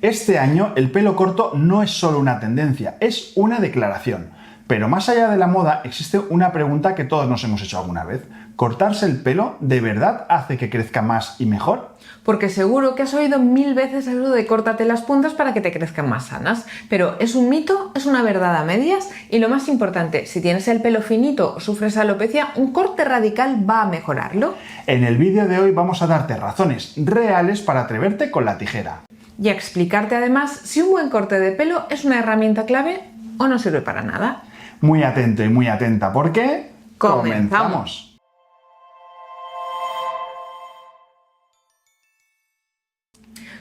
Este año el pelo corto no es solo una tendencia, es una declaración. Pero más allá de la moda existe una pregunta que todos nos hemos hecho alguna vez. ¿Cortarse el pelo de verdad hace que crezca más y mejor? Porque seguro que has oído 1000 veces eso de córtate las puntas para que te crezcan más sanas. Pero ¿es un mito? ¿Es una verdad a medias? Y lo más importante, si tienes el pelo finito o sufres alopecia, un corte radical va a mejorarlo. En el vídeo de hoy vamos a darte razones reales para atreverte con la tijera. Y a explicarte además si un buen corte de pelo es una herramienta clave o no sirve para nada. Muy atento y muy atenta, porque ¡comenzamos!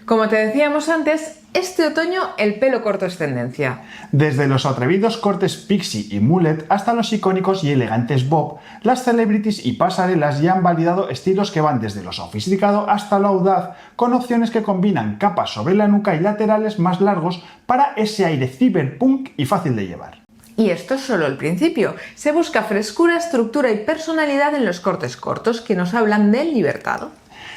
Como te decíamos antes, este otoño el pelo corto es tendencia. Desde los atrevidos cortes pixie y mullet hasta los icónicos y elegantes bob, las celebrities y pasarelas ya han validado estilos que van desde lo sofisticado hasta lo audaz, con opciones que combinan capas sobre la nuca y laterales más largos para ese aire cyberpunk y fácil de llevar. Y esto es solo el principio. Se busca frescura, estructura y personalidad en los cortes cortos que nos hablan de libertad.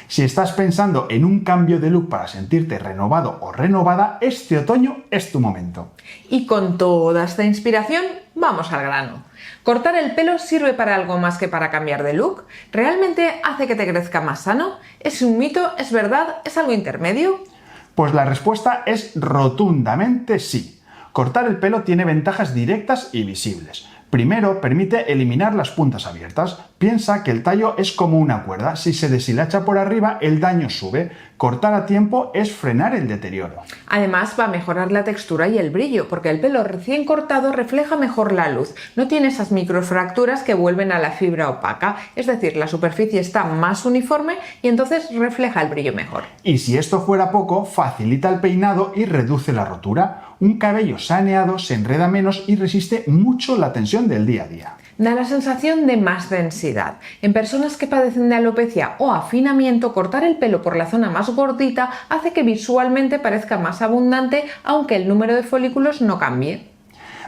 Si estás pensando en un cambio de look para sentirte renovado o renovada, este otoño es tu momento. Y con toda esta inspiración, vamos al grano. ¿Cortar el pelo sirve para algo más que para cambiar de look? ¿Realmente hace que te crezca más sano? ¿Es un mito? ¿Es verdad? ¿Es algo intermedio? Pues la respuesta es rotundamente sí. Cortar el pelo tiene ventajas directas y visibles. Primero, permite eliminar las puntas abiertas. Piensa que el tallo es como una cuerda. Si se deshilacha por arriba, el daño sube. Cortar a tiempo es frenar el deterioro. Además, va a mejorar la textura y el brillo, porque el pelo recién cortado refleja mejor la luz. No tiene esas microfracturas que vuelven a la fibra opaca. Es decir, la superficie está más uniforme y entonces refleja el brillo mejor. Y si esto fuera poco, facilita el peinado y reduce la rotura. Un cabello saneado se enreda menos y resiste mucho la tensión del día a día. Da la sensación de más densidad. En personas que padecen de alopecia o afinamiento, cortar el pelo por la zona más gordita hace que visualmente parezca más abundante, aunque el número de folículos no cambie.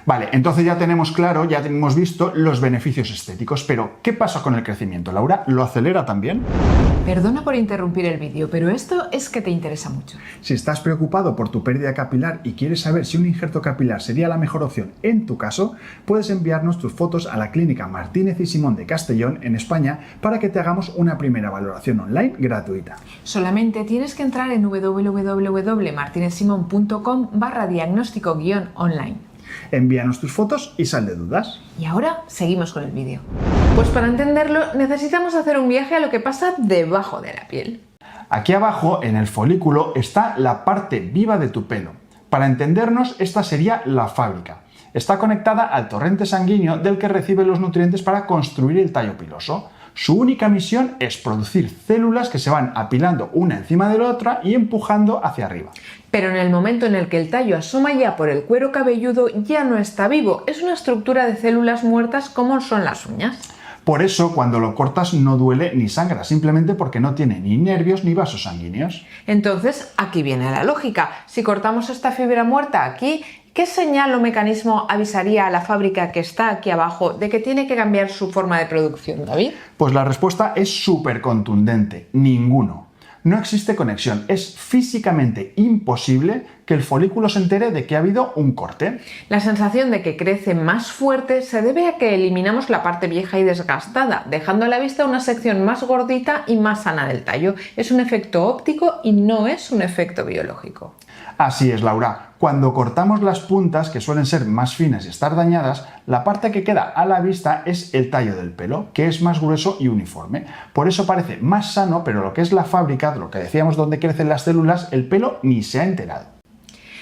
Vale, entonces ya tenemos claro, ya hemos visto los beneficios estéticos, pero ¿qué pasa con el crecimiento, Laura? ¿Lo acelera también? Perdona por interrumpir el vídeo, pero esto es que te interesa mucho. Si estás preocupado por tu pérdida capilar y quieres saber si un injerto capilar sería la mejor opción en tu caso, puedes enviarnos tus fotos a la Clínica Martínez y Simón de Castellón, en España, para que te hagamos una primera valoración online gratuita. Solamente tienes que entrar en www.martinezsimon.com/diagnóstico-online. Envíanos tus fotos y sal de dudas. Y ahora seguimos con el vídeo. Pues para entenderlo necesitamos hacer un viaje a lo que pasa debajo de la piel. Aquí abajo, en el folículo, está la parte viva de tu pelo. Para entendernos, esta sería la fábrica. Está conectada al torrente sanguíneo del que recibe los nutrientes para construir el tallo piloso. Su única misión es producir células que se van apilando una encima de la otra y empujando hacia arriba. Pero en el momento en el que el tallo asoma ya por el cuero cabelludo, ya no está vivo, es una estructura de células muertas como son las uñas. Por eso, cuando lo cortas no duele ni sangra, simplemente porque no tiene ni nervios ni vasos sanguíneos. Entonces, aquí viene la lógica. Si cortamos esta fibra muerta aquí, ¿qué señal o mecanismo avisaría a la fábrica que está aquí abajo de que tiene que cambiar su forma de producción, David? Pues la respuesta es súper contundente: ninguno. No existe conexión, es físicamente imposible que el folículo se entere de que ha habido un corte. La sensación de que crece más fuerte se debe a que eliminamos la parte vieja y desgastada, dejando a la vista una sección más gordita y más sana del tallo. Es un efecto óptico y no es un efecto biológico. Así es, Laura. Cuando cortamos las puntas, que suelen ser más finas y estar dañadas, la parte que queda a la vista es el tallo del pelo, que es más grueso y uniforme. Por eso parece más sano, pero lo que es la fábrica, lo que decíamos donde crecen las células, el pelo ni se ha enterado.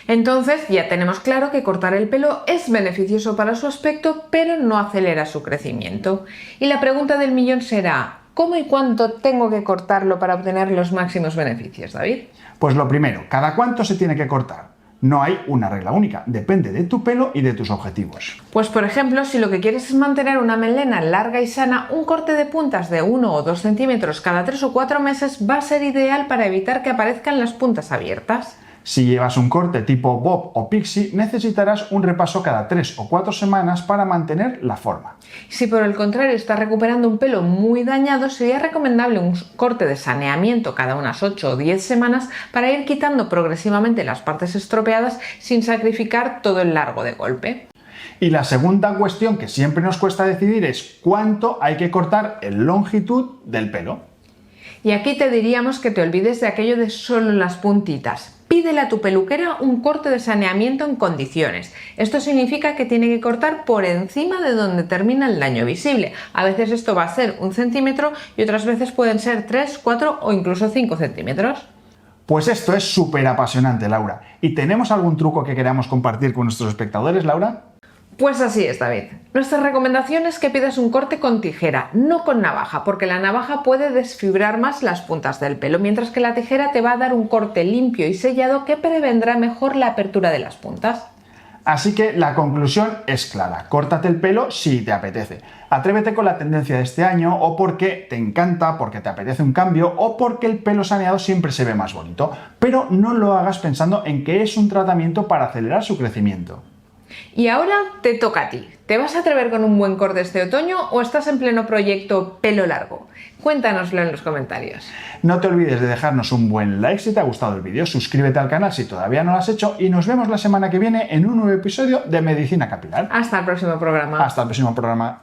Entonces ya tenemos claro que cortar el pelo es beneficioso para su aspecto, pero no acelera su crecimiento. Y la pregunta del millón será: ¿cómo y cuánto tengo que cortarlo para obtener los máximos beneficios, David? Pues lo primero, ¿cada cuánto se tiene que cortar? No hay una regla única, depende de tu pelo y de tus objetivos. Pues por ejemplo, si lo que quieres es mantener una melena larga y sana, un corte de puntas de 1 o 2 centímetros cada 3 o 4 meses va a ser ideal para evitar que aparezcan las puntas abiertas. Si llevas un corte tipo bob o pixie, necesitarás un repaso cada 3 o 4 semanas para mantener la forma. Si por el contrario estás recuperando un pelo muy dañado, sería recomendable un corte de saneamiento cada unas 8 o 10 semanas para ir quitando progresivamente las partes estropeadas sin sacrificar todo el largo de golpe. Y la segunda cuestión que siempre nos cuesta decidir es cuánto hay que cortar en longitud del pelo. Y aquí te diríamos que te olvides de aquello de solo las puntitas. Pídele a tu peluquera un corte de saneamiento en condiciones. Esto significa que tiene que cortar por encima de donde termina el daño visible. A veces esto va a ser 1 centímetro y otras veces pueden ser 3, 4 o incluso 5 centímetros. Pues esto es súper apasionante, Laura. ¿Y tenemos algún truco que queramos compartir con nuestros espectadores, Laura? Pues así es, David. Nuestra recomendación es que pidas un corte con tijera, no con navaja, porque la navaja puede desfibrar más las puntas del pelo, mientras que la tijera te va a dar un corte limpio y sellado que prevendrá mejor la apertura de las puntas. Así que la conclusión es clara, córtate el pelo si te apetece. Atrévete con la tendencia de este año o porque te encanta, porque te apetece un cambio o porque el pelo saneado siempre se ve más bonito, pero no lo hagas pensando en que es un tratamiento para acelerar su crecimiento. Y ahora te toca a ti. ¿Te vas a atrever con un buen corte este otoño o estás en pleno proyecto pelo largo? Cuéntanoslo en los comentarios. No te olvides de dejarnos un buen like si te ha gustado el vídeo, suscríbete al canal si todavía no lo has hecho y nos vemos la semana que viene en un nuevo episodio de Medicina Capilar. Hasta el próximo programa. Hasta el próximo programa.